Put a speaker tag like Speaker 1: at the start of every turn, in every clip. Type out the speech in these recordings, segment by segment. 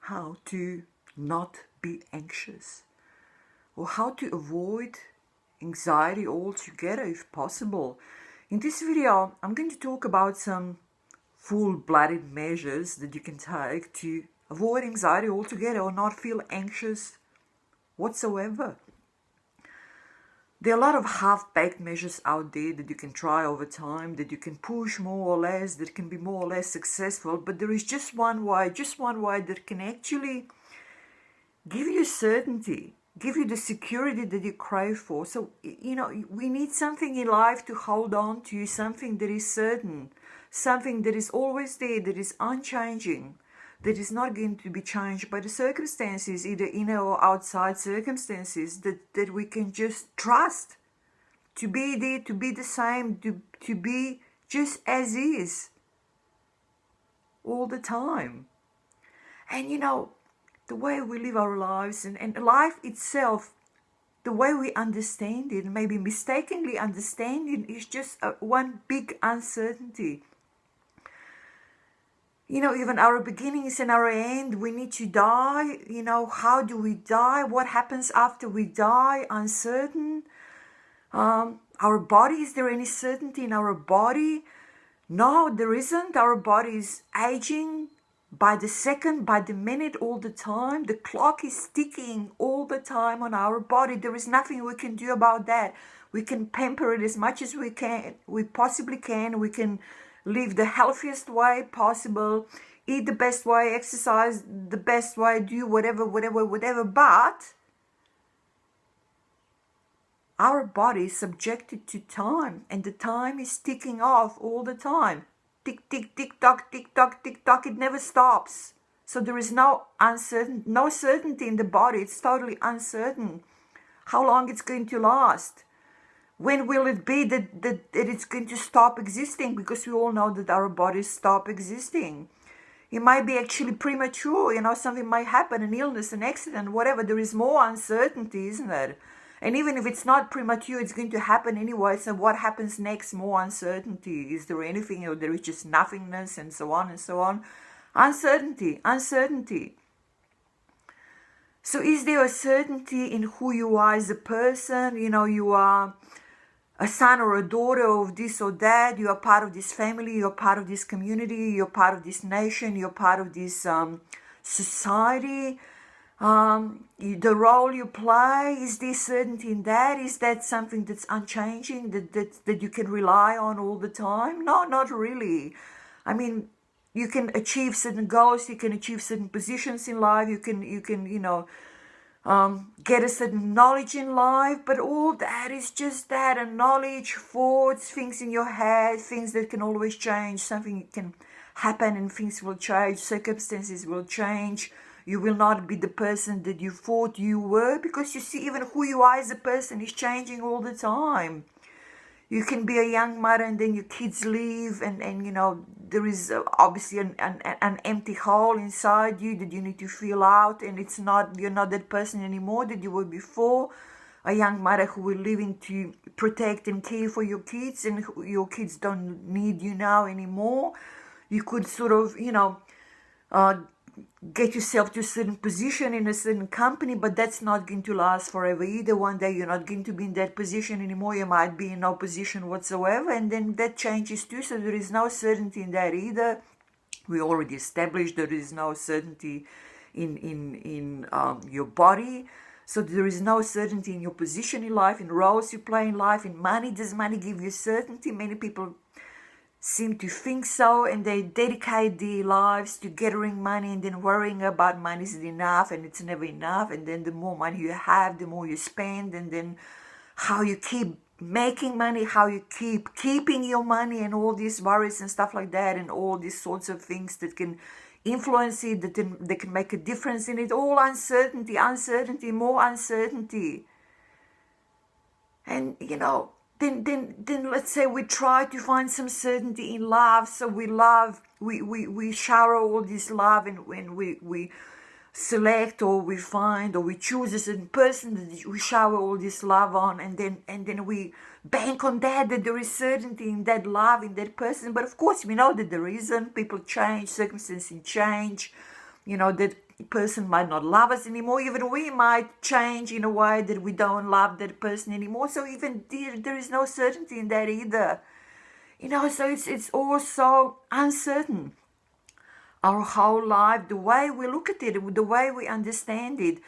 Speaker 1: how to not be anxious, or how to avoid anxiety altogether if possible. In this video, I'm going to talk about some full-blooded measures that you can take to avoid anxiety altogether or not feel anxious whatsoever. There are a lot of half-baked measures out there that you can try over time, that you can push more or less, that can be more or less successful, but there is just one way that can actually give you certainty, give you the security that you crave for. So, we need something in life to hold on to, something that is certain, something that is always there, that is unchanging, that is not going to be changed by the circumstances, either inner or outside circumstances, that we can just trust to be there, to be the same, to be just as is all the time. And the way we live our lives and life itself, the way we understand it, maybe mistakenly understand it, is just one big uncertainty. Even our beginnings and our end, we need to die. How do we die? What happens after we die? Uncertain. Our body, is there any certainty in our body? No, there isn't. Our body is aging by the second, by the minute, all the time. The clock is ticking all the time on our body. There is nothing we can do about that. We can pamper it as much as we can. We possibly can. We can live the healthiest way possible, eat the best way, exercise the best way, do whatever, but our body is subjected to time, and the time is ticking off all the time. Tick, tick, tick, tock, tick, tock, tick, tock. It never stops. So there is no certainty in the body. It's totally uncertain how long it's going to last. When will it be that it's going to stop existing? Because we all know that our bodies stop existing. It might be actually premature, something might happen, an illness, an accident, whatever. There is more uncertainty, isn't there? And even if it's not premature, it's going to happen anyway. So what happens next? More uncertainty. Is there anything, or there is just nothingness, and so on and so on? Uncertainty. So is there a certainty in who you are as a person? You are a son or a daughter of this or that. You are part of this family. You're part of this community. You're part of this nation. You're part of this society. The role you play, is there certainty in that? Is that something that's unchanging, that you can rely on all the time? No, not really. I mean, you can achieve certain goals. You can achieve certain positions in life. You can get a certain knowledge in life, but all that is just that, a knowledge, thoughts, things in your head, things that can always change. Something can happen and things will change, circumstances will change. You will not be the person that you thought you were, because you see, even who you are as a person is changing all the time. You can be a young mother and then your kids leave, and there is obviously an empty hole inside you that you need to fill out, and you're not that person anymore that you were before. A young mother who will living to protect and care for your kids, and your kids don't need you now anymore. You could sort of, get yourself to a certain position in a certain company, but that's not going to last forever either. One day you're not going to be in that position anymore. You might be in no position whatsoever, and then that changes too. So there is no certainty in that either. We already established there is no certainty in your body. So there is no certainty in your position in life, in roles you play in life, in money. Does money give you certainty? Many people seem to think so, and they dedicate their lives to gathering money and then worrying about money, is it enough, and it's never enough. And then the more money you have, the more you spend, and then how you keep making money, how you keep keeping your money, and all these worries and stuff like that, and all these sorts of things that can influence it, that can make a difference in it. All uncertainty, more uncertainty. And then let's say we try to find some certainty in love. So we shower all this love, and when we select, or we find, or we choose a certain person that we shower all this love on, and then we bank on that there is certainty in that love, in that person. But of course we know that there isn't. People change, circumstances change, that person might not love us anymore. Even we might change in a way that we don't love that person anymore. So even there is no certainty in that either. So it's all so uncertain. Our whole life, the way we look at it, the way we understand it,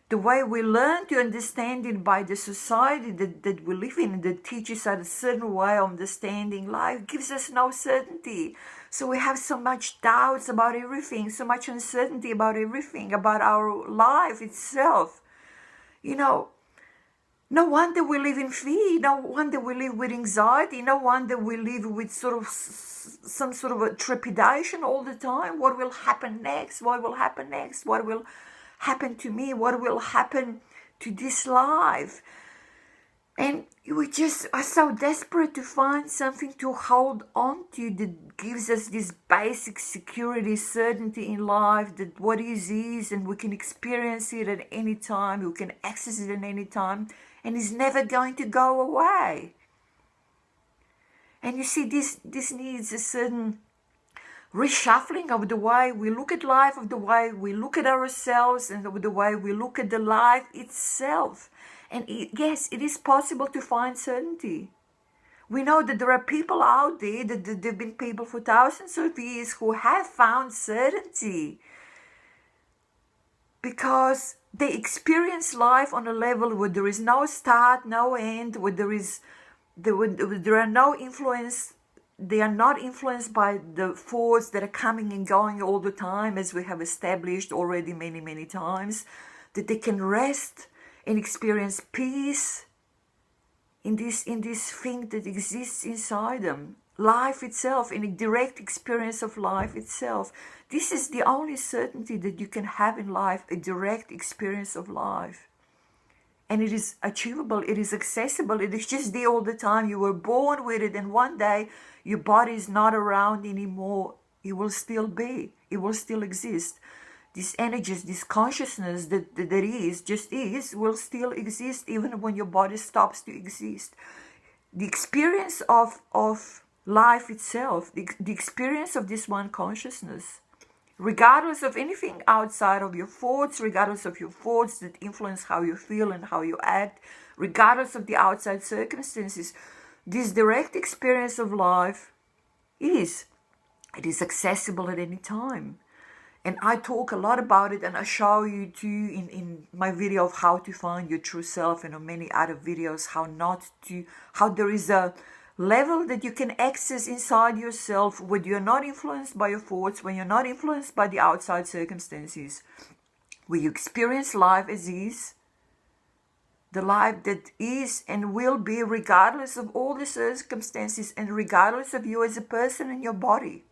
Speaker 1: the way we learn to understand it by the society that we live in, that teaches us a certain way of understanding life, gives us no certainty. So we have so much doubts about everything, so much uncertainty about everything, about our life itself. No wonder we live in fear. No wonder we live with anxiety. No wonder we live with some sort of a trepidation all the time. What will happen next? What will happen next? What will happen to me? What will happen to this life? And we just are so desperate to find something to hold on to that gives us this basic security, certainty in life, that what is, and we can experience it at any time, we can access it at any time, and it's never going to go away. And you see, this needs a certain reshuffling of the way we look at life, of the way we look at ourselves, and of the way we look at the life itself. And yes, it is possible to find certainty. We know that there are people out there, that there have been people for thousands of years who have found certainty because they experience life on a level where there is no start, no end, where there are no influence. They are not influenced by the thoughts that are coming and going all the time, as we have established already many, many times, that they can rest and experience peace in this thing that exists inside them. Life itself, in a direct experience of life itself. This is the only certainty that you can have in life, a direct experience of life. And it is achievable, it is accessible, it is just there all the time. You were born with it, and one day your body is not around anymore. It will still be, it will still exist. These energies, this consciousness that is, will still exist even when your body stops to exist. The experience of life itself, the experience of this one consciousness, regardless of anything outside of your thoughts, regardless of your thoughts that influence how you feel and how you act, regardless of the outside circumstances, this direct experience of life it is accessible at any time. And I talk a lot about it, and I show you too in my video of how to find your true self, and on many other videos how there is a level that you can access inside yourself when you're not influenced by your thoughts, when you're not influenced by the outside circumstances, where you experience life as is, the life that is and will be regardless of all the circumstances and regardless of you as a person and your body.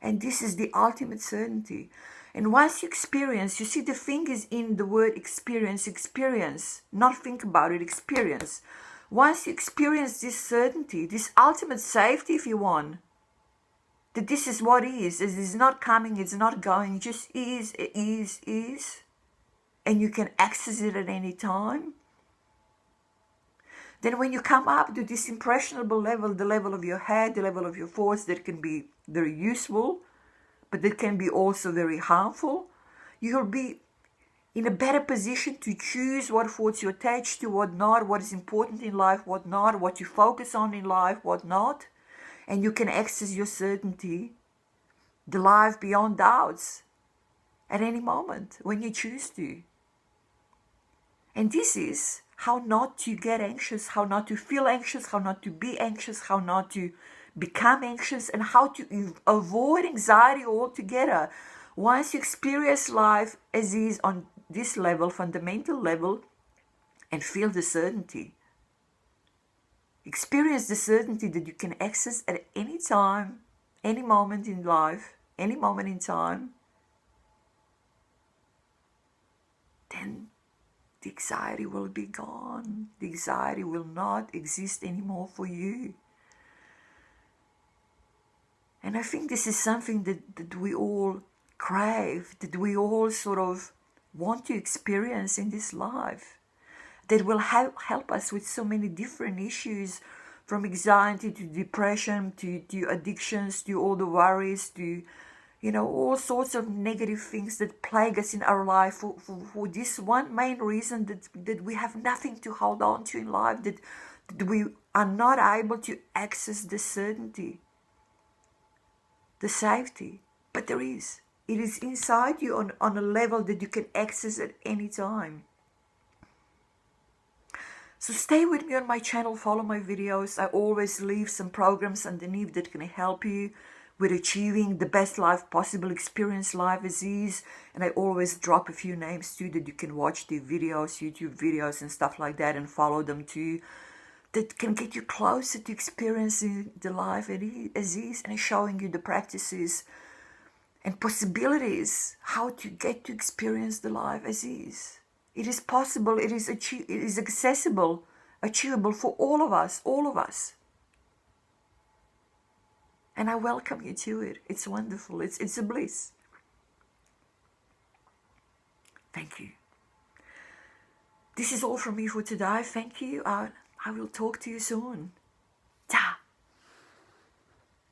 Speaker 1: And this is the ultimate certainty. And once you experience, you see the thing is in the word experience, not think about it, experience. Once you experience this certainty, this ultimate safety if you want, that this is what is, it is not coming, it's not going, it just is, and you can access it at any time. Then when you come up to this impressionable level, the level of your head, the level of your thoughts, that can be very useful, but that can be also very harmful, you'll be in a better position to choose what thoughts you attach to, what not, what is important in life, what not, what you focus on in life, what not. And you can access your certainty, the life beyond doubts, at any moment when you choose to. And this is how not to get anxious, how not to feel anxious, how not to be anxious, how not to become anxious, and how to avoid anxiety altogether. Once you experience life as is on this level, fundamental level, and feel the certainty. Experience the certainty that you can access at any time, any moment in life, any moment in time, then the anxiety will be gone. The anxiety will not exist anymore for you. And I think this is something that we all crave, that we all sort of want to experience in this life, that will help us with so many different issues, from anxiety to depression to addictions to all the worries to all sorts of negative things that plague us in our life for this one main reason, that we have nothing to hold on to in life, that we are not able to access the certainty, the safety. But there is. It is inside you on a level that you can access at any time. So stay with me on my channel, follow my videos. I always leave some programs underneath that can help you with achieving the best life possible, experience life as is. And I always drop a few names too, that you can watch the videos, YouTube videos and stuff like that, and follow them too, that can get you closer to experiencing the life as is, and showing you the practices and possibilities how to get to experience the life as is. It is possible, it is accessible, achievable for all of us. And I welcome you to it. It's wonderful, it's a bliss. Thank you. This is all from me for today. Thank you. I will talk to you soon.